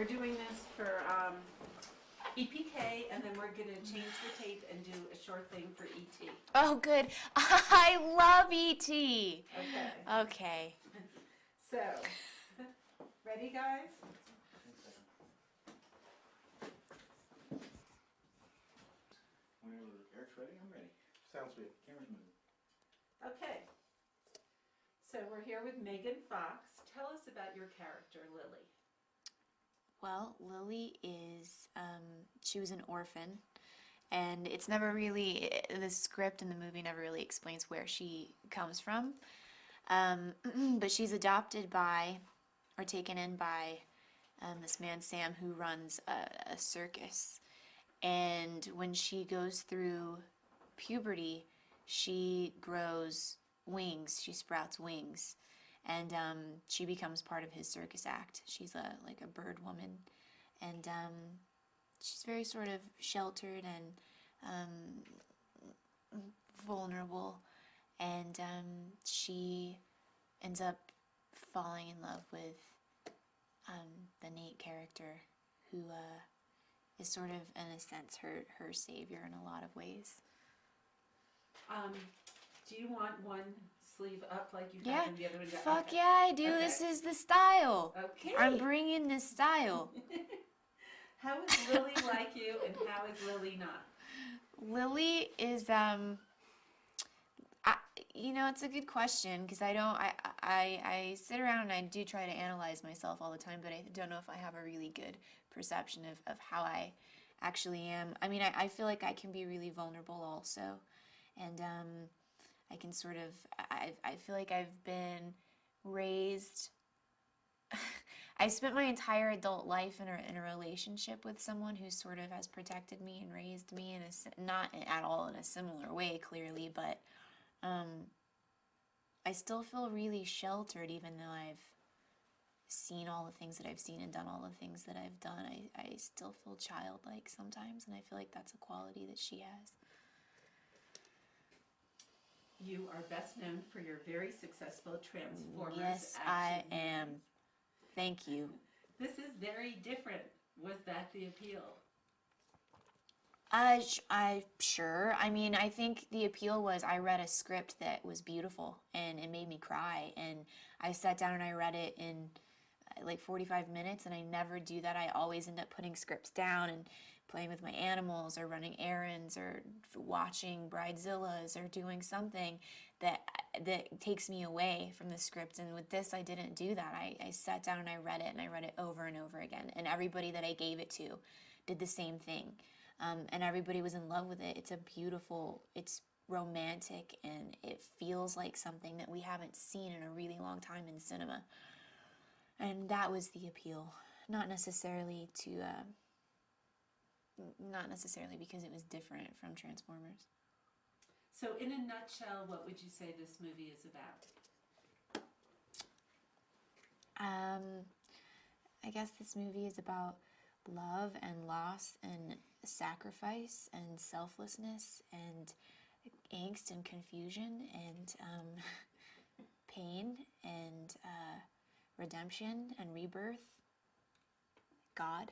doing this for EPK, and then we're going to change the tape and do a short thing for ET. Oh, good. I love ET. Okay. Okay. So, ready, guys? Whenever Eric's ready, I'm ready. Sounds good. Camera's moving. Okay. So we're here with Meagan Fox. Tell us about your character, Lily. Well, Lily is, she was an orphan, and it's never really, the script in the movie never really explains where she comes from, but she's adopted by, or taken in by, this man Sam, who runs a circus, and when she goes through puberty, she grows wings, she sprouts wings, and she becomes part of his circus act. She's like a bird woman, and she's very sort of sheltered and vulnerable, and she ends up falling in love with the Nate character, who is sort of, in a sense, her savior in a lot of ways. Do you want one sleeve up like you Yeah, have in the other one? fuck Okay. yeah, I do. Okay. This is the style. Okay. I'm bringing this style. How is Lily like you, and how is Lily not? Lily is, you know, it's a good question, because I sit around and I do try to analyze myself all the time, but I don't know if I have a really good perception of how I actually am. I mean, I feel like I can be really vulnerable also, and I can sort of, I feel like I've been raised, I spent my entire adult life in a relationship with someone who sort of has protected me and raised me in a, not at all in a similar way, clearly, but I still feel really sheltered, even though I've seen all the things that I've seen and done all the things that I've done. I still feel childlike sometimes, and I feel like that's a quality that she has. You are best known for your very successful Transformers Yes, action I am. movies. Thank you. This is very different. Was that the appeal? Sure. I mean, I think the appeal was I read a script that was beautiful and it made me cry, and I sat down and I read it in like 45 minutes, and I never do that. I always end up putting scripts down and playing with my animals or running errands or watching Bridezillas or doing something that takes me away from the script. And with this, I didn't do that. I sat down and I read it, and I read it over and over again, and everybody that I gave it to did the same thing. And everybody was in love with it. It's a beautiful, it's romantic, and it feels like something that we haven't seen in a really long time in cinema. And that was the appeal. Not necessarily because it was different from Transformers. So in a nutshell, what would you say this movie is about? I guess this movie is about love and loss and sacrifice and selflessness and angst and confusion and pain and redemption and rebirth. God.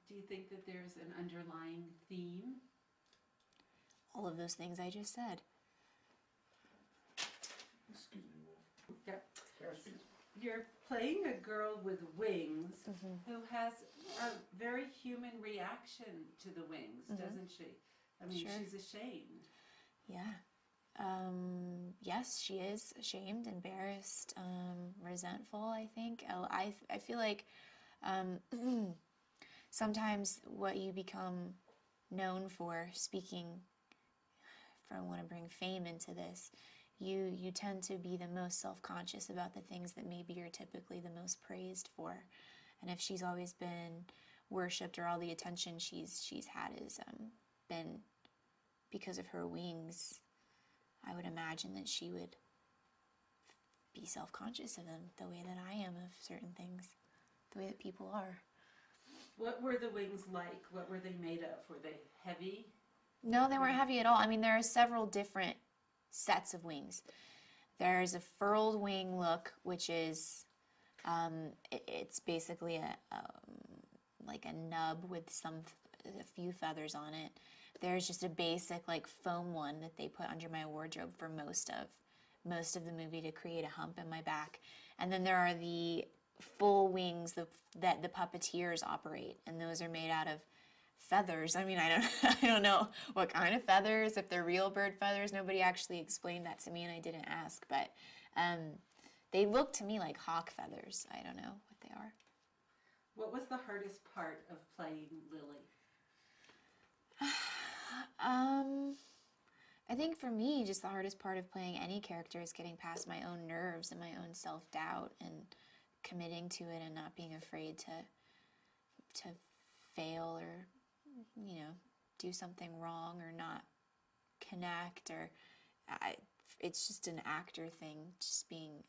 Do you think that there's an underlying theme? All of those things I just said. Excuse me, Wolf. Yep. Excuse me. You're playing a girl with wings Mm-hmm. who has a very human reaction to the wings, Mm-hmm. doesn't she? I mean, Sure. she's ashamed. Yeah. Yes, she is ashamed, embarrassed, resentful, I think. I feel like sometimes what you become known for, speaking for, I want to bring fame into this, you tend to be the most self-conscious about the things that maybe you're typically the most praised for. And if she's always been worshipped, or all the attention she's had has been because of her wings, I would imagine that she would be self-conscious of them the way that I am of certain things, the way that people are. What were the wings like? What were they made of? Were they heavy? No, they weren't heavy at all. I mean, there are several different sets of wings. There's a furled wing look, which is It's basically like a nub with a few feathers on it. There's just a basic like foam one that they put under my wardrobe for most of the movie to create a hump in my back. And then there are the full wings that the puppeteers operate, and those are made out of feathers. I mean, I don't know what kind of feathers, if they're real bird feathers. Nobody actually explained that to me, and I didn't ask, but they look to me like hawk feathers. I don't know what they are. What was the hardest part of playing Lily? I think for me, just the hardest part of playing any character is getting past my own nerves and my own self-doubt and committing to it and not being afraid to fail or, do something wrong or not connect, or it's just an actor thing, just being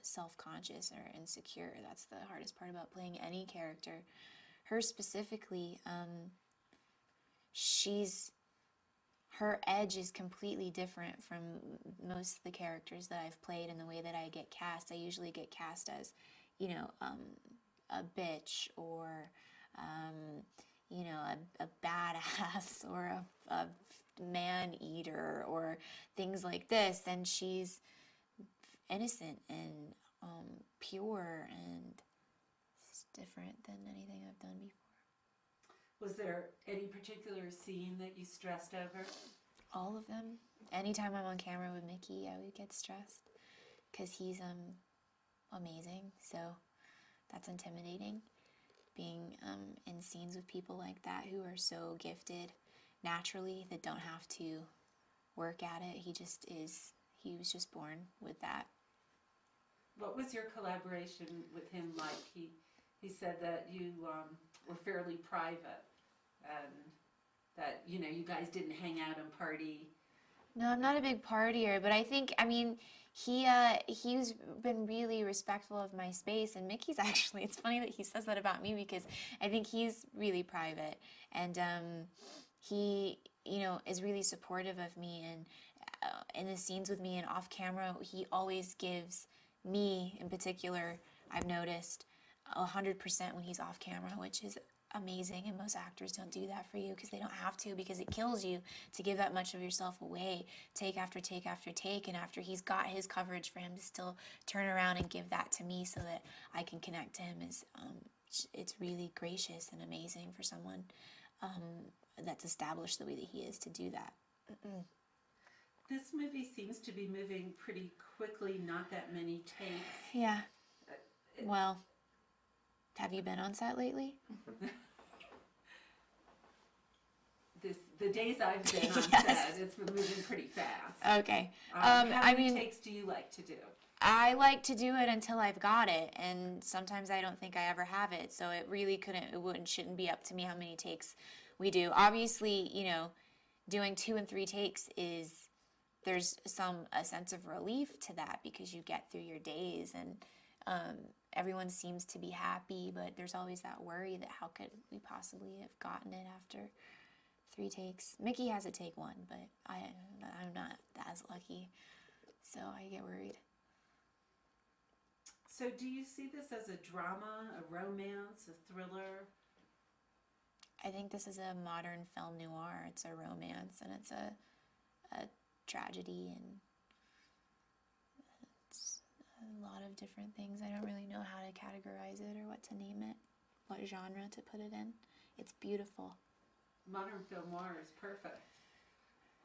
self-conscious or insecure. That's the hardest part about playing any character. Her specifically, her edge is completely different from most of the characters that I've played in the way that I get cast. I usually get cast as, a bitch or, a badass or a man-eater or things like this. And she's innocent and pure, and it's different than anything I've done before. Was there any particular scene that you stressed over? All of them. Anytime I'm on camera with Mickey, I would get stressed because he's amazing. So that's intimidating. Being in scenes with people like that who are so gifted naturally, that don't have to work at it. He was just born with that. What was your collaboration with him like? He said that you were fairly private, and that you guys didn't hang out and party. No, I'm not a big partier, but he's been really respectful of my space, and Mickey's actually, it's funny that he says that about me, because I think he's really private, and he is really supportive of me, and in the scenes with me and off camera, he always gives me in particular, I've noticed, 100% when he's off camera, which is amazing, and most actors don't do that for you because they don't have to, because it kills you to give that much of yourself away, take after take after take, and after he's got his coverage, for him to still turn around and give that to me so that I can connect to him is it's really gracious and amazing for someone that's established the way that he is to do that. This movie seems to be moving pretty quickly, not that many takes. Yeah. Well, have you been on set lately? The days I've been on Yes. set, it's been moving pretty fast. Okay. How many takes do you like to do? I like to do it until I've got it, and sometimes I don't think I ever have it, so it really shouldn't be up to me how many takes we do. Obviously, doing 2 and 3 takes there's a sense of relief to that, because you get through your days, and everyone seems to be happy, but there's always that worry that how could we possibly have gotten it after 3 takes. Mickey has a take 1, but I'm not as lucky, so I get worried. So do you see this as a drama, a romance, a thriller? I think this is a modern film noir. It's a romance, and it's a tragedy, and it's a lot of different things. I don't really know how to categorize it or what to name it, what genre to put it in. It's beautiful. Modern film noir is perfect.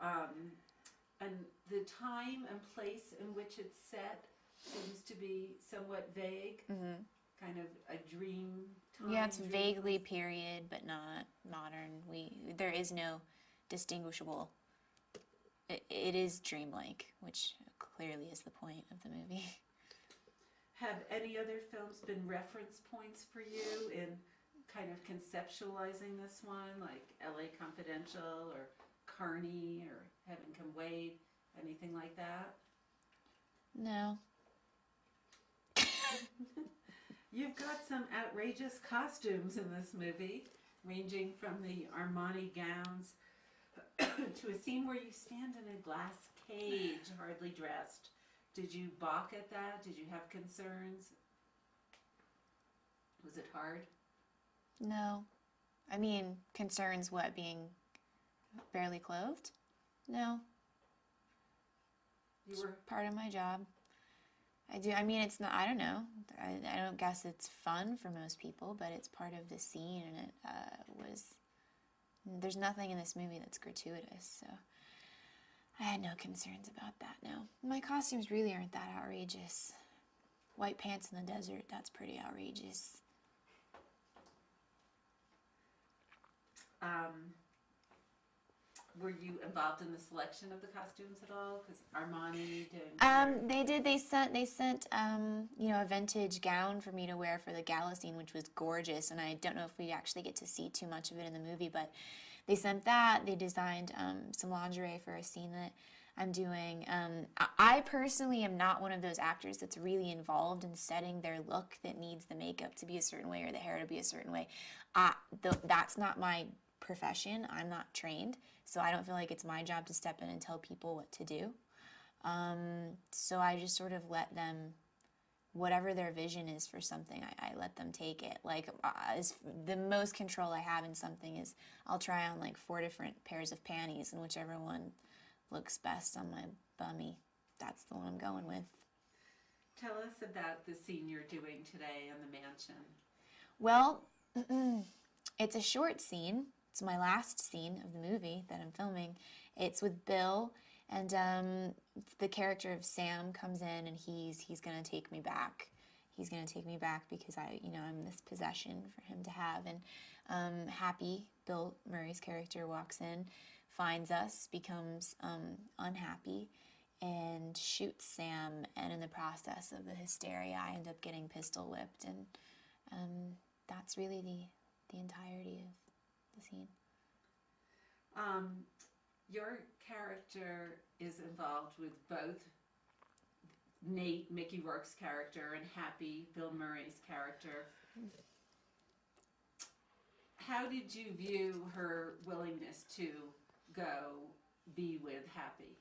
And the time and place in which it's set seems to be somewhat vague, kind of a dream time. Yeah, it's vaguely period, but not modern. There is no distinguishable. It is dreamlike, which clearly is the point of the movie. Have any other films been reference points for you in kind of conceptualizing this one, like L.A. Confidential or Carney or Heaven Can Wait, anything like that? No. You've got some outrageous costumes in this movie, ranging from the Armani gowns to a scene where you stand in a glass cage, hardly dressed. Did you balk at that? Did you have concerns? Was it hard? No. I mean, concerns what, being barely clothed? No. You were Part of my job. I do. I mean, it's not, I don't know. I don't guess it's fun for most people, but it's part of the scene, and it was, there's nothing in this movie that's gratuitous, so I had no concerns about that, no. My costumes really aren't that outrageous. White pants in the desert, that's pretty outrageous. Were you involved in the selection of the costumes at all? Because Armani didn't. They did. They sent you know, a vintage gown for me to wear for the gala scene, which was gorgeous. And I don't know if we actually get to see too much of it in the movie, but they sent that. They designed some lingerie for a scene that I'm doing. I personally am not one of those actors that's really involved in setting their look that needs the makeup to be a certain way or the hair to be a certain way. That's not my profession. I'm not trained, so I don't feel like it's my job to step in and tell people what to do. So I just sort of let them, whatever their vision is for something, I let them take it. Like, the most control I have in something is I'll try on like 4 different pairs of panties, and whichever one looks best on my bummy, that's the one I'm going with. Tell us about the scene you're doing today in the mansion. Well, it's a short scene. It's my last scene of the movie that I'm filming. It's with Bill, and the character of Sam comes in, and he's gonna take me back. He's gonna take me back because I'm this possession for him to have. And Happy, Bill Murray's character, walks in, finds us, becomes unhappy, and shoots Sam. And in the process of the hysteria, I end up getting pistol whipped, and that's really the entirety of the scene. Your character is involved with both Nate, Mickey Rourke's character, and Happy, Bill Murray's character. How did you view her willingness to go be with Happy?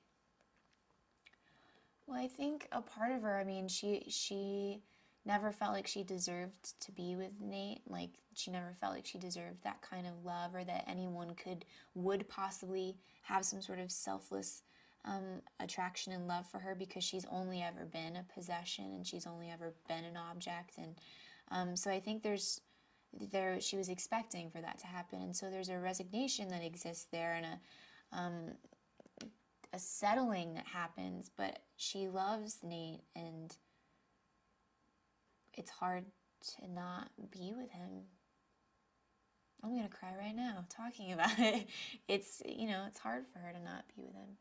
Well, I think a part of her, I mean, she never felt like she deserved to be with Nate. Like, she never felt like she deserved that kind of love, or that anyone would possibly have some sort of selfless attraction and love for her, because she's only ever been a possession, and she's only ever been an object. And so I think she was expecting for that to happen, and so there's a resignation that exists there, and a settling that happens. But she loves Nate, and it's hard to not be with him. I'm gonna cry right now talking about it. It's hard for her to not be with him.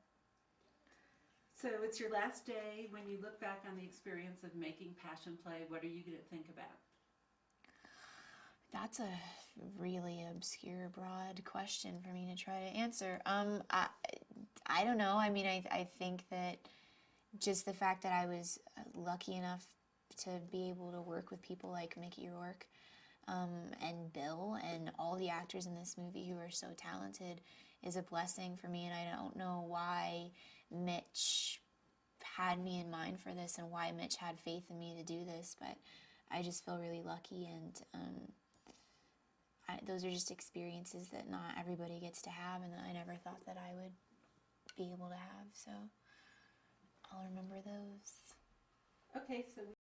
So it's your last day. When you look back on the experience of making Passion Play, what are you going to think about? That's a really obscure, broad question for me to try to answer. I don't know. I mean, I think that just the fact that I was lucky enough to be able to work with people like Mickey Rourke and Bill and all the actors in this movie who are so talented is a blessing for me. And I don't know why Mitch had me in mind for this, and why Mitch had faith in me to do this, but I just feel really lucky. And those are just experiences that not everybody gets to have, and that I never thought that I would be able to have. So I'll remember those. Okay, so